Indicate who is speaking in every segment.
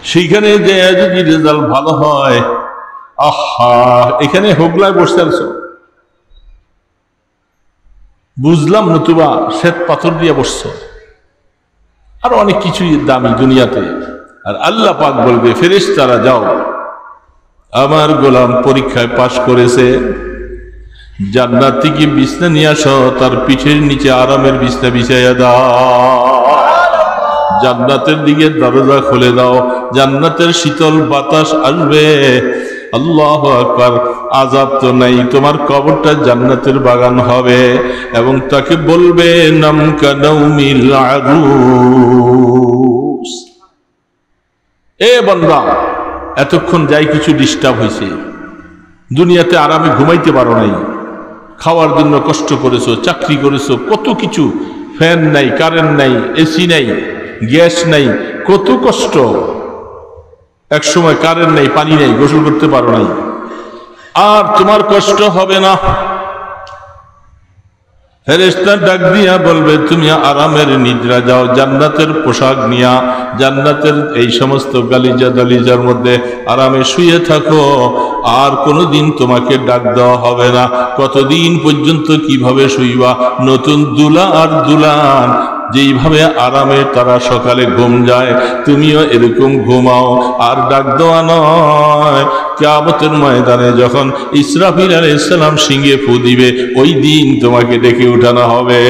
Speaker 1: সেইখানে যে যদি রেজাল্ট ভালো হয়, আহা, এখানে হোগলায় বসে আছো, বুঝলাম, নতুবা শ্বেত পাথর দিয়ে বসছো, আর অনেক কিছুই দামি দুনিয়াতে। আর আল্লাহ পাক বলবে, ফেরেশতারা যাও, আমার গোলাম পরীক্ষায় পাশ করেছে, জান্নাত থেকে বিছনা নিয়ে আসো, তার পিঠের নিচে আরামের বিছনা বিছাইয়া দাও, জান্নাতের দিকে দরজা খুলে দাও, জান্নাতের শীতল বাতাস আসবে। আল্লাহু আকবার। আযাব তো নাই, তোমার কবরটা জান্নাতের বাগান হবে। এবং তাকে বলবে, নাম কানাউমিল আরুস, এ বান্দা, এতক্ষণ যাই কিছু ডিস্টার্ব হয়েছে, দুনিয়াতে আরামে ঘুমাইতে পারো নাই, খাওয়ার জন্য কষ্ট করেছো, চাকরি করেছো, কত কিছু, ফ্যান নাই, কারেন্ট নাই, এসি নাই, গ্যাস নাই, কত কষ্ট, এক সময় কারেন্ট নাই, পানি নাই, গোসল করতে পারো নাই, আর তোমার কষ্ট হবে না। ফেরেশতা ডাক দিয়া বলবে, তুমি আরামের নিদ্রা যাও, জান্নাতের পোশাক নিয়া, জান্নাতের এই সমস্ত গালিজা দালিজার মধ্যে আরামে শুয়ে থাকো, আর কোনোদিন তোমাকে ডাক দেওয়া হবে না। কতদিন পর্যন্ত কিভাবে শুইবা? নতুন দুলা আর দুলান যেইভাবে আরামে তারা সকালে ঘুম যায়, তুমিও এরকম ঘুমাও, আর ডাক দেওয়া নয়। কিয়ামতের ময়দানে যখন ইসরাফিল আলাইহিস সালাম সিংহে ফু দিবে, ওই দিন তোমাকে ডেকে উঠানো হবে।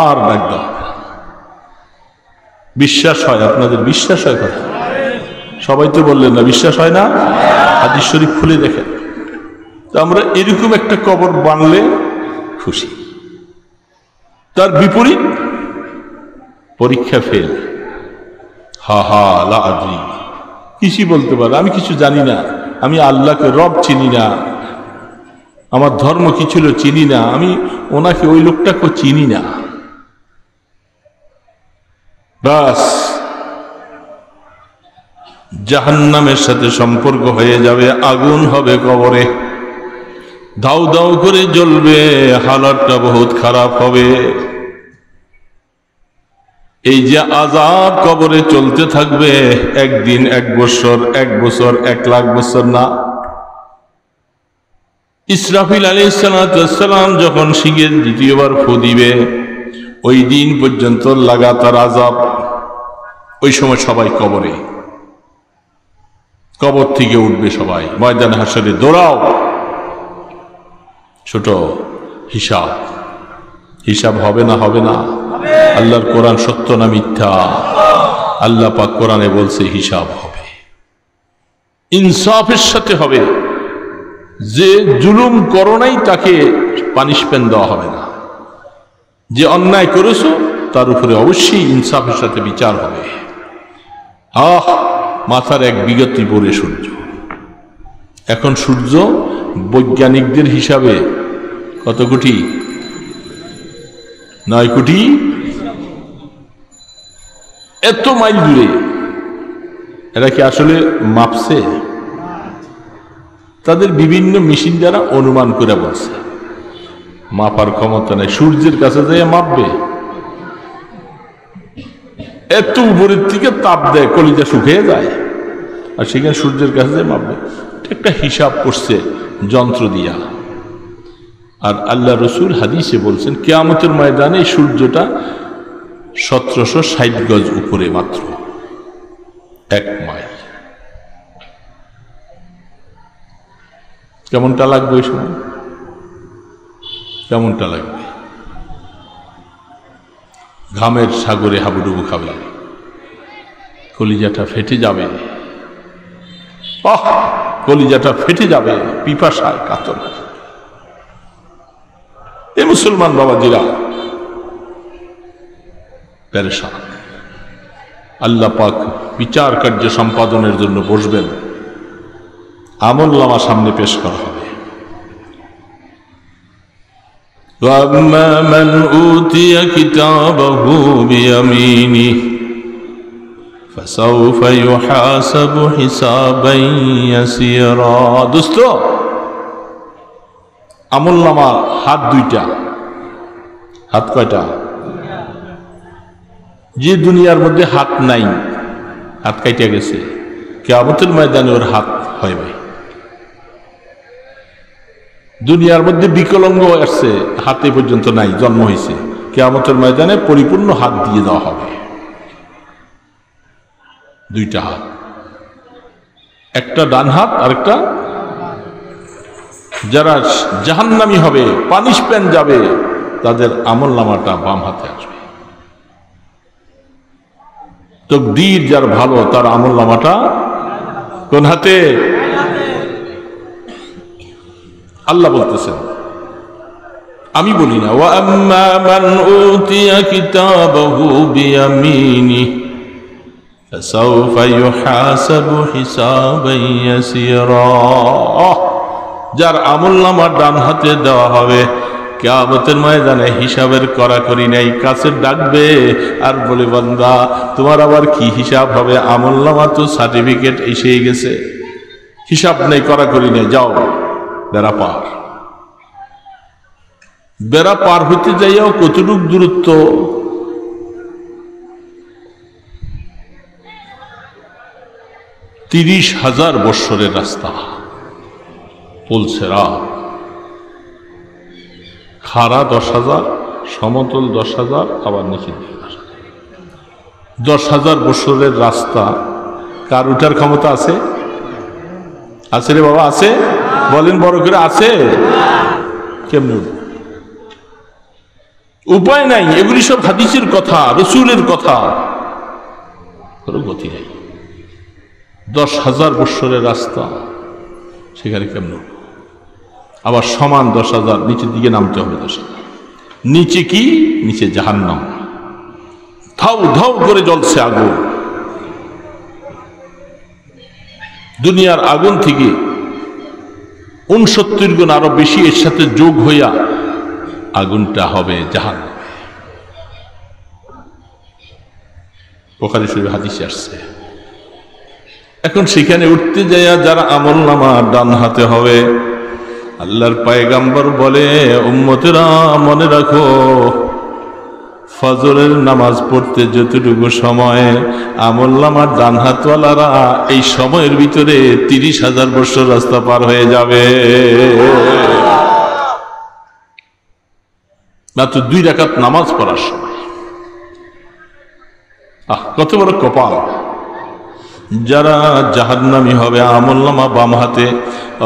Speaker 1: আর ডাক দেওয়া হবে। বিশ্বাস হয়? আপনাদের বিশ্বাস হয় কথা? সবাই তো বললেন না, বিশ্বাস হয় না? হাদিস শরীফ খুলে দেখেন। তো আমরা এরকম একটা কবর বানলে খুশি, তার বিপরীত পরীক্ষা ফেল, হা হা লা আদ্রি, কিছু বলতে পারে, আমি কিছু জানি না, আমি আল্লাহকে রব চিনি না, আমার ধর্ম কি ছিল চিনি না, আমি ওনাকে, ওই লোকটাকে চিনি না, বাস জাহান্নামের সাথে সম্পর্ক হয়ে যাবে, আগুন হবে কবরে, দাউ দাউ করে জ্বলবে, হালাতটা বহুত খারাপ হবে। এই যে আযাব কবরে চলতে থাকবে, একদিন, এক বছর, এক বছর, 1,00,000 বছর না। ইসরাফিল আলাইহিস সালাম যখন সিংহের দ্বিতীয়বার ফু দিবে, ওই দিন পর্যন্ত লাগাতার আযাব। ওই সময় সবাই কবরে, কবর থেকে উঠবে সবাই, ময়দানে হাসরে দৌড়াও। ছোট হিসাব, হিসাব হবে না? হবে না? আল্লাহর কোরআন সত্য না মিথ্যা? আল্লাহ পাক কোরআনে বলছে হিসাব হবে, ইনসাফের সাথে হবে। যে জুলুম করো নাই তাকে পানিশমেন্ট দেওয়া হবে না, যে অন্যায় করেছো তার উপরে অবশ্যই ইনসাফের সাথে বিচার হবে। আহ, মাথার এক বিগতি পড়ে সূর্য, এখন সূর্য বৈজ্ঞানিকদের হিসাবে কত কোটি? 9 কোটি, এত মাইল দূরে। এরা কি আসলে মাপছে? তাদের বিভিন্ন মেশিন দ্বারা অনুমান করে বলছে, মাপার ক্ষমতা নেই। সূর্যের কাছে যাইয়া মাপবে? এত উপরের থেকে তাপ দেয়, কলিজা শুকিয়ে যায়, আর সেখানে সূর্যের কাছে যাই মাপবে। একটা হিসাব করছে যন্ত্র দিয়া। আর আল্লাহ রসুল হাদিসে বলছেন, কিয়ামতের ময়দানে সূর্যটা 1760 গজ উপরে, মাত্র 1 মাইল। কেমনটা লাগবে ওই সময়? কেমনটা লাগবে? ঘামের সাগরে হাবুডুবু খাবে, কলিজাটা ফেটে যাবে, কলিজাটা ফেটে যাবে, পিপাসায় কাতর। এ মুসলমান বাবাজিরা পেরেশান। আল্লাহ পাক বিচার কার্য সম্পাদনের জন্য বসবেন, আমলনামা সামনে পেশ করা হবে। وَأَمَّا مَنْ أُوتِيَ كِتَابَهُ بِيَمِينِهِ فَسَوْفَ يُحَاسَبُ حِسَابًا يَسِيرًا। দোস্ত, আমলনামা হাত 2টা, হাত কয়টা? যে দুনিয়ার মধ্যে হাত নাই, হাত কাইটা গেছে, কিয়ামতের ময়দানে ওর হাত হয় ভাই। দুনিয়ার মধ্যে বিকলাঙ্গ আসছে, হাতে পর্যন্ত নাই, জন্ম হয়েছে, কিয়ামতের ময়দানে পরিপূর্ণ হাত দিয়ে দেওয়া হবে। দুইটা হাত, একটা ডান হাত আর একটা। যারা জাহান্নামী হবে, পানিশমেন্ট যাবে, তাদের আমলনামাটা বাম হাতে আসবে। তকদীর যার ভালো, তার আমলনামাটা কোন হাতে? আল্লাহ বলতেছেন, আমি বলি না। ওয়া আম্মা মান উতিয়া কিতাবাহু বিয়ামিনিহি ফাসাউফা ইউহাসাবু হিসাবান ইয়াসীরা। যার আমলনামা ডান হাতে দেওয়া হবে, কিয়ামতের ময়দানে হিসাবের কড়াকড়ি নেই, কাছে ডাকবে আর বলে, বান্দা তোমার আবার কি হিসাব হবে? আমলনামা তো সার্টিফিকেট এসেই গেছে, হিসাব নেই, কড়াকড়ি নেই, যাও বেড়া পার। বেড়া পার হইতে যাইয়াও কতটুক দূরত্ব? তিরিশ হাজার বৎসরের রাস্তা। পুলসেরা খাড়া 10,000, সমতল 10,000, আবার নিচের দিকে 10,000 বৎসরের রাস্তা। কার উঠার ক্ষমতা আছে? আছে রে বাবা, আছে? বলেন বড় করে, আছে? কেমনে উঠবে? উপায় নাই। এগুলি সব হাদিসের কথা, রসুলের কথা, কোনো গতি নাই। 10,000 বৎসরের রাস্তা, সেখানে কেমন? আবার সমান 10,000, নিচের দিকে নামতে হবে 10,000। নিচে কি? নিচে জাহান্নাম, ধাউ ধাউ করে জ্বলছে আগুন। দুনিয়ার আগুন থেকে 69 গুণ আরো বেশি এর সাথে যোগ হইয়া আগুনটা হবে জাহান্নাম। বুখারী শরীফে হাদিসে আসছে। এখন সেখানে উঠতে যাইয়া যারা আমলনামা ডান হাতে হবে, আল্লাহর পয়গম্বর বলে, উম্মতেরা মনে রাখো, ফজরের নামাজ পড়তে যতটুকু সময়, আমলনামা ডান হাতওয়ালারা এই সময়ের ভিতরে 30,000 বৎসর রাস্তা পার হয়ে যাবে। মাত্র 2 রাকাত নামাজ পড়ার সময়। কত বড় কপাল! যারা জাহান্নামী হবে, আমলনামা বাম হাতে,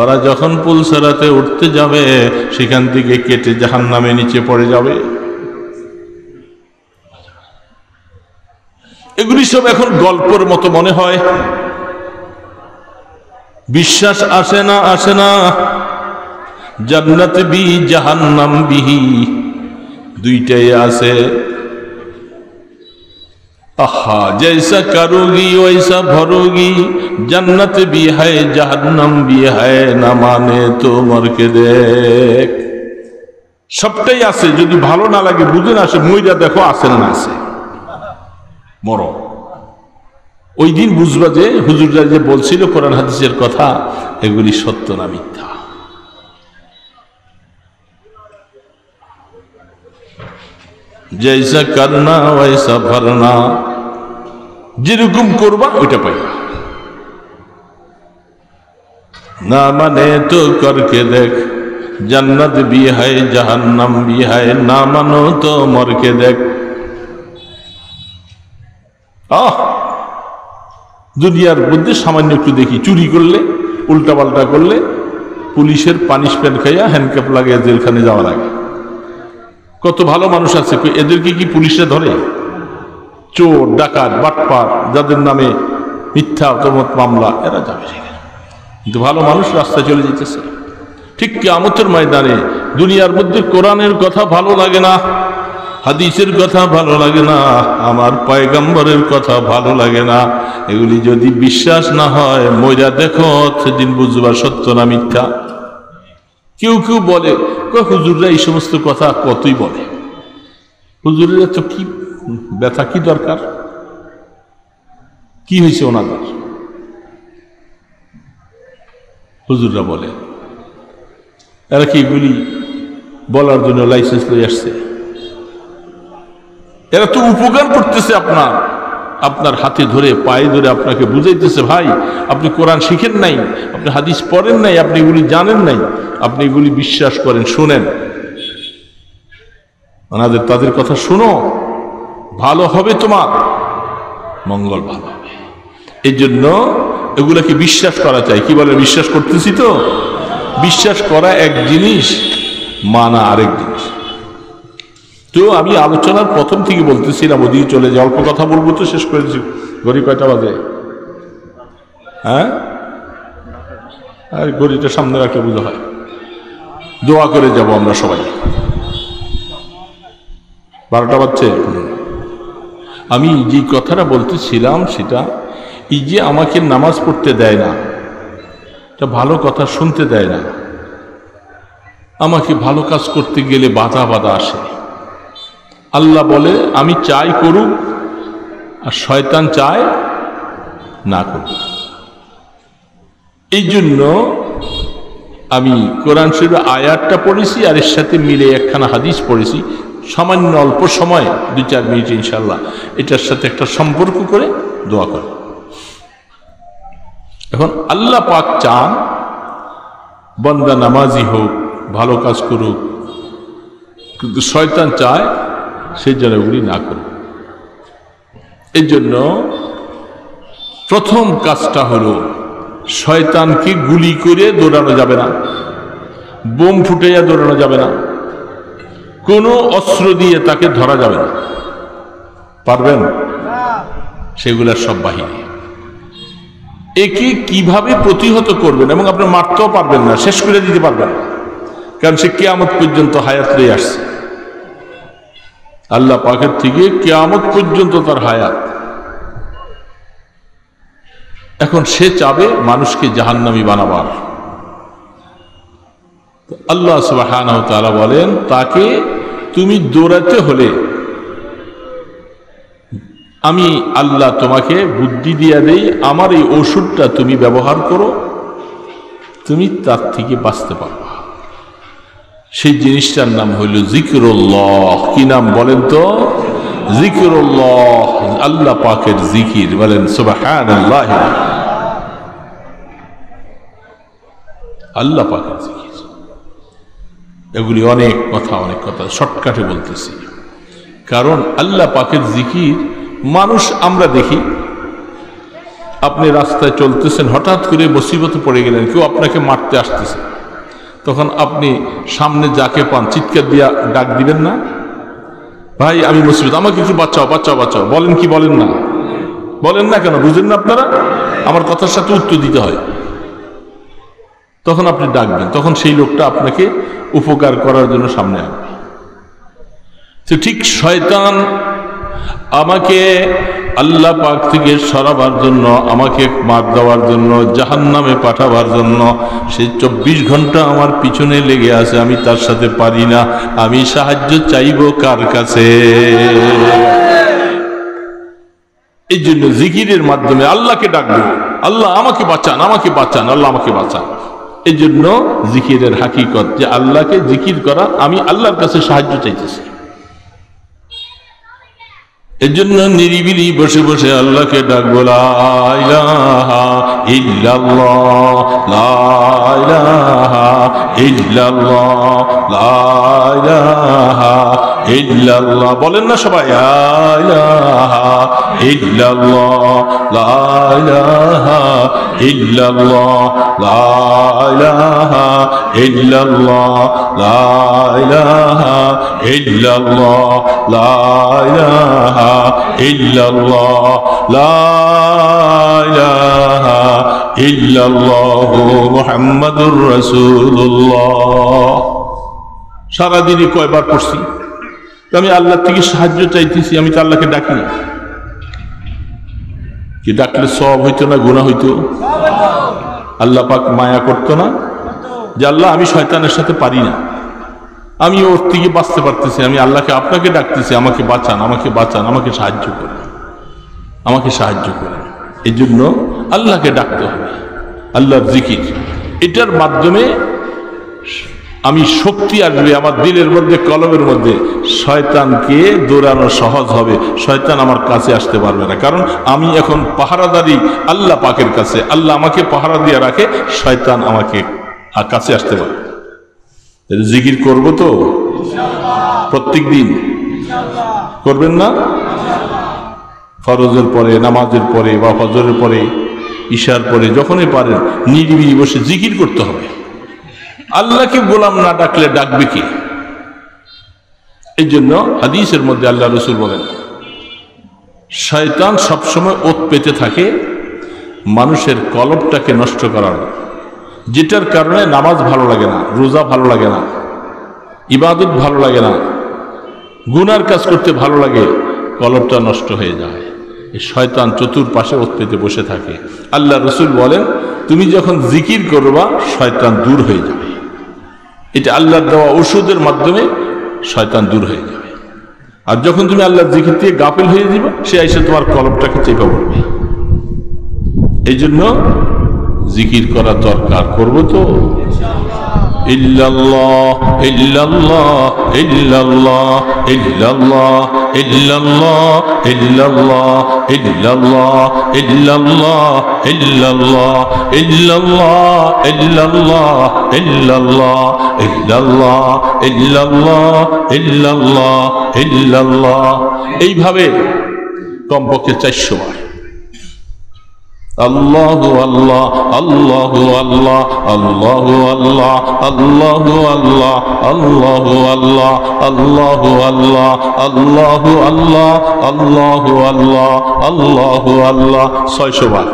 Speaker 1: ওরা যখন পুলসেরাতে উঠতে যাবে, সেখান থেকে কেটে জাহান্নামে নিচে পড়ে যাবে। এগুলি সব এখন গল্পের মতো মনে হয়, বিশ্বাস আসে না, আসে না। জান্নাত বি জাহান্নাম বিহি, দুইটাই আছে। আহা, জৈসা করোগি ওইসা ভরোগি, জন্নত भी है जहन्नम भी है, না মানে তো মরকে দেখ। সবটাই আছে, যদি ভালো না লাগে বুঝে না, আসে মইরা দেখো আছে না আছে, মরো। ওই দিন বুঝবা যে হুজুররা যে বলছিল কোরআন হাদিসের কথা, এগুলি সত্য না মিথ্যা। জৈসা করনা ওইসা ভরনা, যেরকম করবা ওইটা পাইবা, না মানে তো করকে দেখ। जन्नत भी है जहन्नम भी है, ना मानो तो मर के देख। দুনিয়ার মধ্যে সামান্য একটু দেখি, চুরি করলে, উল্টাপাল্টা করলে, পুলিশের পানিশমেন্ট খাইয়া হ্যান্ডকাপ লাগিয়ে জেলখানে যাওয়া লাগে। কত ভালো মানুষ আছে, এদেরকে কি পুলিশে ধরে? চোর, ডাকাত, বাটপার, যাদের নামে মিথ্যা তহমত মামলা, এরা যাবে সেখানে। কিন্তু ভালো মানুষ রাস্তায় চলে যেতেছে। ঠিক কিয়ামতের ময়দানে দুনিয়ার মধ্যে কোরআনের কথা ভালো লাগে না, হাদিসের কথা ভালো লাগে না, আমার পয়গম্বরের কথা ভালো লাগে না। এগুলি যদি বিশ্বাস না হয়, মইরা দেখো, সেদিন বুঝবা সত্য না মিথ্যা। কেউ কেউ বলে, হুজুররা এই সমস্ত কথা কতই বলে, হুজুরের তো কি ব্যথা, কি দরকার, কি হয়েছে ওনাদের? হুজুররা বলে, এরা কি এগুলি বলার জন্য লাইসেন্স লই আসছে? এরা তো উপকার করতেছে আপনার, আপনার হাতে ধরে পায়ে ধরে আপনাকে বুঝাইতেছে, ভাই আপনি কোরআন শিখেন নাই, আপনি হাদিস পড়েন নাই, আপনি এগুলি জানেন নাই, আপনি এগুলি বিশ্বাস করেন, শোনেন তাদের কথা শুনো, ভালো হবে, তোমার মঙ্গল ভালো হবে। এই জন্য এগুলাকে বিশ্বাস করা চাই। কি বলে? বিশ্বাস করতেছি তো। বিশ্বাস করা এক জিনিস, মানা আরেক জিনিস। তো আমি আলোচনার প্রথম থেকে বলতেছিলাম, ওদিকে চলে যে অল্প কথা বলবো তো শেষ করেছি। ঘড়ি কয়টা বাজে? হ্যাঁ, আর ঘড়িটা সামনে রাখলে বুঝা হয়। দোয়া করে যাব আমরা সবাই। 12টা বাজছে। আমি যে কথাটা বলতেছিলাম সেটা এই যে আমাকে নামাজ পড়তে দেয় না, এটা ভালো কথা শুনতে দেয় না, আমাকে ভালো কাজ করতে গেলে বাধা বাধা আসে। আল্লাহ বলে আমি চাই করুক, আর শয়তান চায় না করুক। এই জন্য আমি কোরআন শরীফের আয়াতটা পড়েছি, আর এর সাথে মিলে একখানা হাদিস পড়েছি, সামান্য অল্প সময় 2-4 মিনিট ইনশাল্লাহ এটার সাথে একটা সম্পর্ক করে দোয়া করে। এখন আল্লাহ পাক চান বান্দা নামাজি হোক, ভালো কাজ করুক, কিন্তু শয়তান চায় সেই যেন এগুলি না করুক। এই জন্য প্রথম কাজটা হলো, শয়তানকে গুলি করে দৌড়ানো যাবে না, বোম ফুটাইয়া দৌড়ানো যাবে না, কোনো অস্ত্র দিয়ে তাকে ধরা যাবে না। পারবেন? সেগুলার সব বাহিনী। একে কিভাবে প্রতিহত করবেন, এবং আপনি মারতেও পারবেন না, শেষ করে দিতে পারবেন না, কারণ সে কিয়ামত পর্যন্ত হায়াত লয়ে আসছে। আল্লাহ পাকের থেকে কিয়ামত পর্যন্ত তার হায়াত। এখন সে চাবে মানুষকে জাহান্নামী বানাবার। আল্লাহ সুবহানাহু ওয়া তাআলা বলেন, তাকে তুমি দৌড়াতে হলে আমি আল্লাহ তোমাকে বুদ্ধি দিয়ে দেই, আমার এই ওষুধটা তুমি ব্যবহার করো, তুমি তার থেকে বাঁচতে পারবা। সেই জিনিসটার নাম হইল জিকিরুল্লাহ। কি নাম বলেন তো? জিকিরুল্লাহ, আল্লাহ পাকের জিকির। বলেন সুবহানাল্লাহ। আল্লাহ পাকের জিকির। এগুলি অনেক কথা শর্টকাটে বলতেছি, কারণ আল্লাহ পাকের জিকির মানুষ আমরা দেখি, আপনি রাস্তায় চলতেছেন, হঠাৎ করে মুসিবতে পড়ে গেলেন, কেউ আপনাকে মারতে আসতেছে, তখন আপনি সামনে যাকে পান চিৎকার দিয়া ডাক দিবেন না? ভাই আমি মুসিবত, আমাকে একটু বাঁচাও বাঁচাও বাঁচাও, বলেন কি বলেন না? বলেন না কেন? বুঝেন না আপনারা? আমার কথার সাথে উত্তর দিতে হয়। তখন আপনি ডাকবেন, তখন সেই লোকটা আপনাকে উপকার করার জন্য সামনে আসবে। তো ঠিক শয়তান আমাকে আল্লাহ পাক থেকে সরাবার জন্য, আমাকে মার দেওয়ার জন্য, জাহান্নামে পাঠাবার জন্য সে 24 ঘন্টা আমার পিছনে লেগে আছে। আমি তার সাথে পারি না। আমি সাহায্য চাইব কার কাছে? এই জন্য জিকিরের মাধ্যমে আল্লাহকে ডাকবো, আল্লাহ আমাকে বাঁচান, আমাকে বাঁচান, আল্লাহ আমাকে বাঁচান। এই জন্য জিকিরের হাকিকত যে আল্লাহকে জিকির করা, আমি আল্লাহর কাছে সাহায্য চাইতেছি। এর জন্য নিরিবিলি বসে বসে আল্লাহকে ডাকবো, লা ইলাহা ইল্লাল্লাহ, লা ইলাহা ইল্লাল্লাহ, লা ইলাহা ইল্লাল্লাহ। বলেন না সবাই? লা ইলাহা ইল্লাল্লাহ, লা ইলাহা ইল্লাল্লাহ, লা ইলাহা ইল্লাল্লাহ, লা ইলাহা ইল্লাল্লাহ, লা ইলাহা ইল্লাল্লাহ, লা ইলাহা ইল্লাল্লাহ মুহাম্মাদুর রাসূলুল্লাহ। সারাদিনে কয়বার পড়ছি? আমি আল্লাহ থেকে সাহায্য চাইতেছি, আমি তো আল্লাহকে ডাকি না। কি ডাকলে সওয়াব হইতো না গুনাহ হইতো? আল্লাহ পাক মায়া করতো না যে আল্লাহ আমি শয়তানের সাথে পারি না, আমি ওর থেকে বাঁচতে পারতেছি, আমি আল্লাহকে আপনাকে ডাকতেছি, আমাকে বাঁচান, আমাকে বাঁচান, আমাকে সাহায্য করেন, আমাকে সাহায্য করেন। এই জন্য আল্লাহকে ডাকতে হবে। আল্লাহর জিকির, এটার মাধ্যমে আমি শক্তি আসবে আমার দিলের মধ্যে, কলমের মধ্যে, শয়তানকে দৌড়ানো সহজ হবে, শয়তান আমার কাছে আসতে পারবে না। কারণ আমি এখন পাহারাদারি আল্লাহ পাকের কাছে, আল্লাহ আমাকে পাহারা দিয়ে রাখে, শয়তান আমাকে কাছে আসতে পারে। জিকির করব তো প্রত্যেক দিন, করবেন না? ফরজের পরে, নামাজের পরে, বা ফজরের পরে, ইশার পরে, যখনই পারেন নিরিবিলি বসে জিকির করতে হবে। আল্লাহকে গোলাম না ডাকলে ডাকবে কি? এই জন্য হাদিসের মধ্যে আল্লাহ রসুল বলেন, শয়তান সবসময় ওত পেতে থাকে মানুষের কলবটাকে নষ্ট করার, যেটার কারণে নামাজ ভালো লাগে না, রোজা ভালো লাগে না, ইবাদত ভালো লাগে না, গুনার কাজ করতে ভালো লাগে, কলবটা নষ্ট হয়ে যায়। এই শয়তান চতুর্পাশে ওত পেতে বসে থাকে। আল্লাহ রসুল বলেন, তুমি যখন জিকির করবা শয়তান দূর হয়ে যাবে। এটা আল্লাহর দেওয়া ওষুধের মাধ্যমে শয়তান দূর হয়ে যাবে। আর যখন তুমি আল্লাহর জিকির থেকে গাফিল হয়ে যাবে, সে এসে তোমার কলবটাকে চেপে পড়বে। এই জন্য জিকির করা দরকার। করবো তো? ইল্লাল্লাহ ইল্লাল্লাহ ইল্লাল্লাহ ইল্লাল্লাহ ইল্লাল্লাহ ইল্লাল্লাহ ইল্লাল্লাহ ইল্লাল্লাহ ইল্লাল্লাহ ইল্লাল্লাহ ইল্লাল্লাহ ইল্লাল্লাহ ইল্লাল্লাহ ইল্লাল্লাহ ইল্লাল্লাহ ইল্লাল্লাহ, এইভাবে কমপক্ষে 400 বার। আল্লাহু আল্লাহ আল্লাহু আল্লাহ আল্লাহু আল্লাহ আল্লাহু আল্লাহ আল্লাহু আল্লাহ আল্লাহু আল্লাহ আল্লাহু আল্লাহ আল্লাহু আল্লাহ আল্লাহু আল্লাহ 600 বার।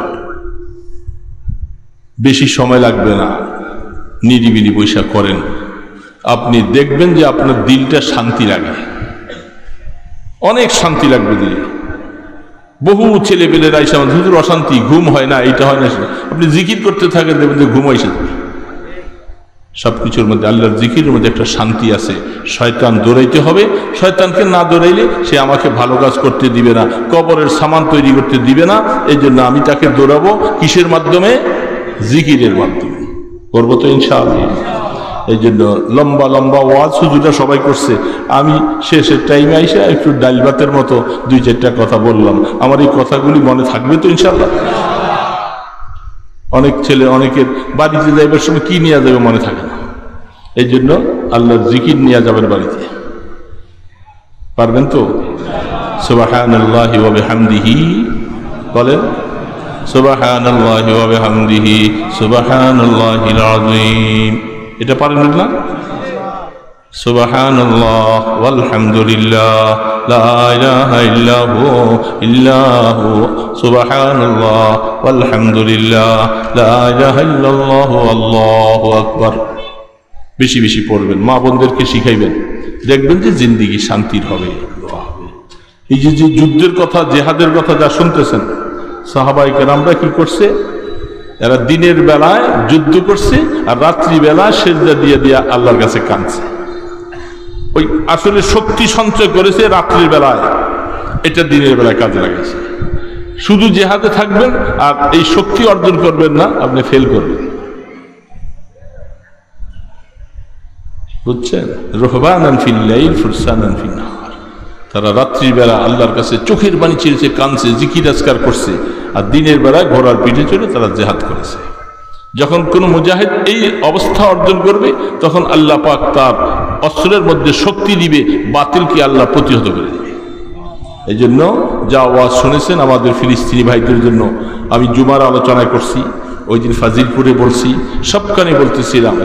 Speaker 1: বেশি সময় লাগবে না, নিরিবিলি বৈশা করেন, আপনি দেখবেন যে আপনার দিলটা শান্তি লাগে, অনেক শান্তি লাগবে দিলে। বহু ছেলে পেলেরা এসে আমাদের হুজুর অশান্তি, ঘুম হয় না, এইটা হয় না, আপনি জিকির করতে থাকেন, দেখবেন যে ঘুম এসে যাবে। সবকিছুর মধ্যে আল্লাহর জিকিরের মধ্যে একটা শান্তি আছে। শয়তান দৌড়াইতে হবে, শয়তানকে না দৌড়াইলে সে আমাকে ভালো কাজ করতে দিবে না, কবরের সামান তৈরি করতে দিবে না। এই জন্য আমি তাকে দৌড়াবো কিসের মাধ্যমে? জিকিরের মাধ্যমে। করবো তো ইনশাআল্লাহ। এই জন্য লম্বা লম্বা ওয়াজ হুজুররা সবাই করছে, আমি শেষের টাইমে আইসা একটু ডাল ভাতের মতো 2-4টা কথা বললাম। আমার এই কথাগুলি মনে থাকবে তো ইনশাআল্লাহ? অনেক ছেলে অনেকের বাড়িতে যাইবার সময় কি নিয়ে যাবে মনে থাকে না। এই জন্য আল্লাহর জিকির নিয়ে যাবেন বাড়িতে, পারবেন তো? সুবহানাল্লাহি ওয়া বিহামদিহি, বলেন সুবহানাল্লাহি ওয়া বিহামদিহি সুবহানাল্লাহিল আযীম। এটা পারেন না? সুবহানাল্লাহ ওয়ালহামদুলিল্লাহ লা ইলাহা ইল্লাহু সুবহানাল্লাহ ওয়ালহামদুলিল্লাহ লা ইলাহা ইল্লাল্লাহু আল্লাহু আকবার। বেশি বেশি পড়বেন, মা বোনদেরকে শিখাইবেন, দেখবেন যে জিন্দেগি শান্তির হবে। এই যে যে যুদ্ধের কথা, জেহাদের কথা যা শুনতেছেন, সাহাবায়ে কেরামরা কি করছে? এরা দিনের বেলায় যুদ্ধ করছে আর রাত্রি বেলা সেজদা দিয়ে দিয়া আল্লাহর কাছে কাঁদছে। ওই আসলে শক্তি সঞ্চয় করেছে রাত্রির বেলায়, এটা দিনের বেলায় কাজে লাগাইছে। শুধু জেহাদে থাকবেন আর এই শক্তি অর্জন করবেন না, আপনি ফেল করবেন। বুঝছেন? রুহবানান ফিল লাইল ফুরসানান ফিন নাহার। তারা রাত্রির বেলা আল্লাহর কাছে চোখের পানি ছেড়েছে, কাঁদছে, জিকির আজকার করছে, আর দিনের বেলায় ঘোড়ার পিঠে চড়ে তারা জেহাদ করেছে। যখন কোনো মুজাহিদ এই অবস্থা অর্জন করবে, তখন আল্লাহ পাক তার অস্ত্রের মধ্যে শক্তি দিবে, বাতিলকে আল্লাহ প্রতিহত করে দেবে। এই জন্য যা ওয়াজ শুনেছেন আমাদের ফিলিস্তিনি ভাইদের জন্য, আমি জুমার আলোচনায় করছি, ওই দিন ফাজিলপুরে বলছি, সবখানে বলতেছিলাম,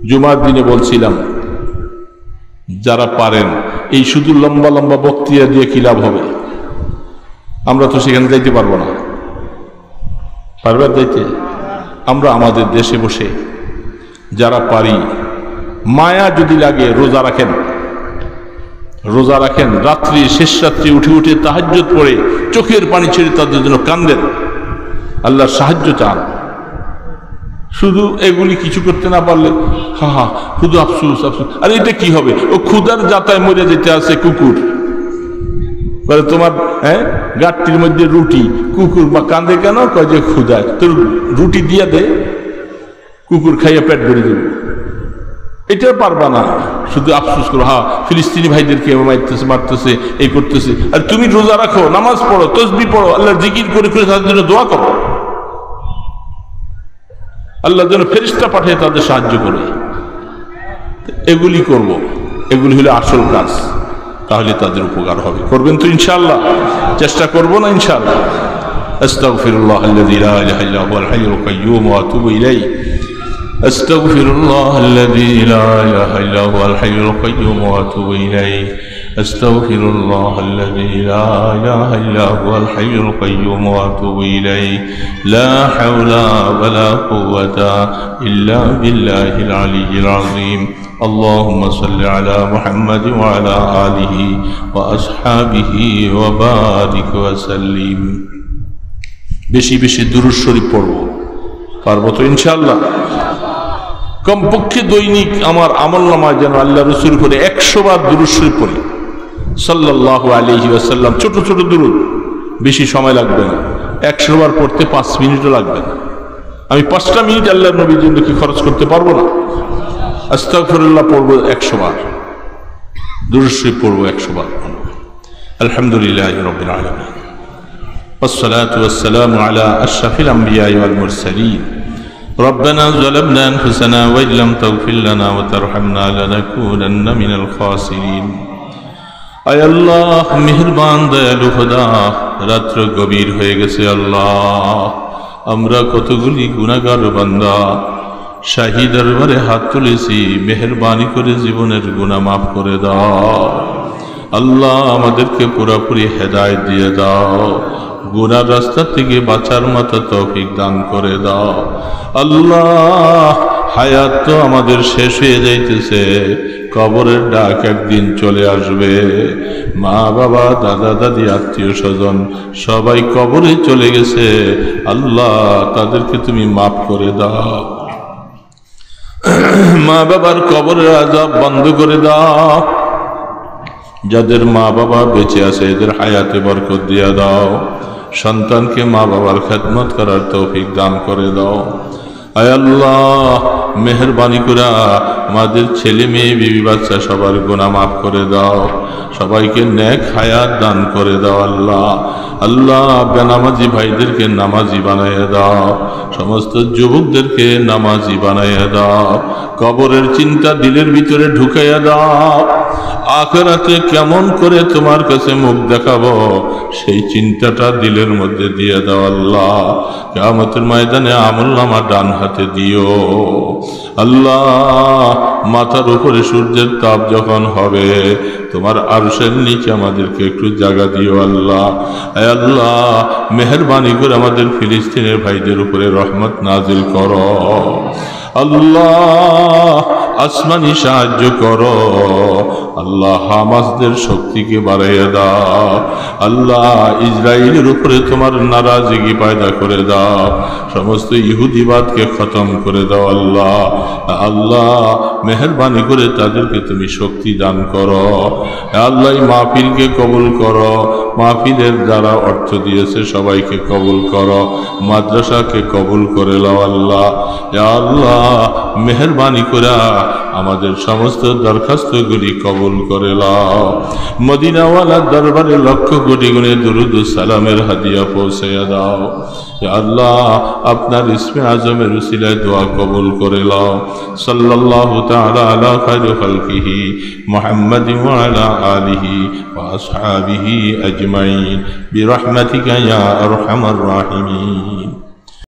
Speaker 1: জুমার দিনে বলছিলাম, যারা পারেন এই শুধু লম্বা লম্বা বক্তৃতা দিয়ে কি লাভ হবে? আমরা তো সেখানে যাইতে পারবো না, পারবার যাইতে? আমরা আমাদের দেশে বসে যারা পারি, মায়া যদি লাগে রোজা রাখেন, রোজা রাখেন, রাত্রি শেষ রাত্রি উঠে উঠে তাহাজ্জুদ পড়ে চোখের পানি ছেড়ে তাদের জন্য কান্দেন, আল্লাহর সাহায্য চান। শুধু এগুলি কিছু করতে না পারলে হা শুধু আফসুস আফসুস। আর এটা কি হবে? ও ক্ষুধার যাতায় মরে যেতে আছে কুকুর, বলে তোমার গাঁটটির মধ্যে রুটি, কুকুর বা কাঁদে কেন? কয় যে ক্ষুধায়, তোর রুটি দিয়া দে, কুকুর খাইয়া পেট ভরে দেবে। এটা পারবা না, শুধু আফসোস করো, হ্যাঁ ফিলিস্তিনি ভাইদেরকে মারতেছে মারতেছে এই করতেছে। আর তুমি রোজা রাখো, নামাজ পড়ো, তসবিহ পড়ো, আল্লাহর জিকির করে করে তাদের জন্য দোয়া করো, আল্লাহ যেন ফেরেশতা পাঠিয়ে তাদের সাহায্য করে। এগুলি করব, এগুলি হলো আসল কাজ, তাহলে তাদের উপকার হবে। করবেন তো ইনশাআল্লাহ? চেষ্টা করবো না ইনশাআল্লাহ? আস্তাগফিরুল্লাহ আল্লাযী লা ইলাহা ইল্লা হুয়াল হাইয়ুল কাইয়্যুম ওয়া আতুবু ইলাইহি। আস্তাগফিরুল্লাহ আল্লাযী লা ইলাহা ইল্লা হুয়াল হাইয়ুল কাইয়্যুম ওয়া আতুবু ইলাইহি। আস্তাগফিরুল্লাহ আল্লাযী লা ইলাহা ইল্লা হুয়াল হাইয়ুল কাইয়্যুম ওয়া আতুবু ইলাইহি। লা হাওলা ওয়া লা কুওয়াতা ইল্লা বিল্লাহিল আলিয়্যিল আযীম। اللهم صل على محمد وعلى آله وأصحابه وبارك وسلم। বেশি বেশি দুরূদ শরীফ পড়ব, পারবো তো ইনশাআল্লাহ? কমপক্ষে দৈনিক আমার আমলনামায় যেন আল্লাহ রাসূল করে 100 বার দুরূদ শরীফ পড়ি সাল্লাল্লাহু আলাইহি ওয়াসাল্লাম। ছোট ছোট দুরূদ, বেশি সময় লাগবে না, 100 বার পড়তে 5 মিনিটও লাগবে না। আমি 5টা মিনিট আল্লাহর নবীর জন্য কি খরচ করতে পারবো না? আস্তাগফিরুল্লাহ পড়বো 100 বার, দুরূদ শরীফ পড়বো 100 বার। আলহামদুলিল্লাহি রাব্বিল আলামিন, والصلاة والسلام على أشرف الأنبياء والمرسلين. ربنا ظلمنا أنفسنا وإن لم تغفر لنا وترحمنا لنكونن من الخاسرين. আয় আল্লাহ, মেহেরবান দয়ালু খোদা, রাত্র গভীর হয়ে গেছে আল্লাহ, আমরা কতগুলি গুনাহগার বান্দা শাহী দরবারে হাত তুলেছি, মেহেরবানি করে জীবনের গুনাহ মাফ করে দাও আল্লাহ। আমাদেরকে পুরোপুরি হেদায়েত দিয়ে দাও, গুনার রাস্তা থেকে বাঁচার মতো তৌফিক দান করে দাও আল্লাহ। হায়াত তো আমাদের শেষ হয়ে যাইতেছে, কবরের ডাক একদিন চলে আসবে। মা বাবা, দাদা দাদি, আত্মীয় স্বজন সবাই কবরে চলে গেছে আল্লাহ, তাদেরকে তুমি মাফ করে দাও। মা বাবার কবরের আযাব বন্ধ করে দাও। যাদের মা বাবা বেঁচে আছে এদের হায়াতে বরকত দিয়ে দাও। সন্তানকে মা বাবার খেদমত করার তৌফিক দান করে দাও। আয় আল্লাহ, মেহেরবানি করে আমাদের ছেলে মেয়ে বিবি বাচ্চা সবার গুনাহ মাফ করে দাও, সবাইকে নেক হায়াত দান করে দাও আল্লাহ। আল্লাহ, বেনামাজি ভাইদেরকে নামাজি বানাইয়া দাও, সমস্ত যুবকদেরকে নামাজি বানাইয়া দাও। কবরের চিন্তা দিলের ভিতরে ঢুকাইয়া দাও। আখিরাতে কেমন করে তোমার কাছে মুখ দেখাবো সেই চিন্তাটা দিলের মধ্যে দিয়ে দাও আল্লাহ। কিয়ামতের ময়দানে আমলনামা ডান হাতে দিও আল্লাহ। মাথার উপরে সূর্যের তাপ যখন হবে তোমার আরশের নিচে আমাদেরকে একটু জায়গা দিও আল্লাহ। আয় আল্লাহ, মেহেরবানি করে আমাদের ফিলিস্তিনের ভাইদের উপরে রহমত নাজিল করো আল্লাহ। আসমানি সাহায্য করো আল্লাহ, হামাসদের শক্তিকে বাড়াইয়া দাও আল্লাহ। ইসরায়েলের উপরে তোমার নারাজগি পয়দা করে দাও, সমস্ত ইহুদিবাদকে খতম করে দাও আল্লাহ। আল্লাহ, মেহেরবানি করে তাদেরকে তুমি শক্তি দান করো আল্লাহ। মাহফিলকে কবুল করো, মাহফিলের যারা অর্থ দিয়েছে সবাইকে কবুল করো, মাদ্রাসাকে কবুল করে নাও আল্লাহ। আল্লাহ, মেহেরবানি করে আমাদের সমস্ত দরখাস্তগুলি কবুল করে নাও। মদিনাওয়ালার দরবারে লক্ষ কোটি গুণে দুরুদ ও সালামের হাদিয়া পৌঁছাইয়া দাও আল্লাহ। আপনার ইসমে আজমের উসিলায় দোয়া কবুল করে নাও। সাল্লাল্লাহু তাআলা আলা খায়রি খালকিহি মুহাম্মাদিন ওয়া আলা আলিহি ওয়া আসহাবিহি আজমাইন বিরহমাতিকা ইয়া আরহামার রাহিমিন।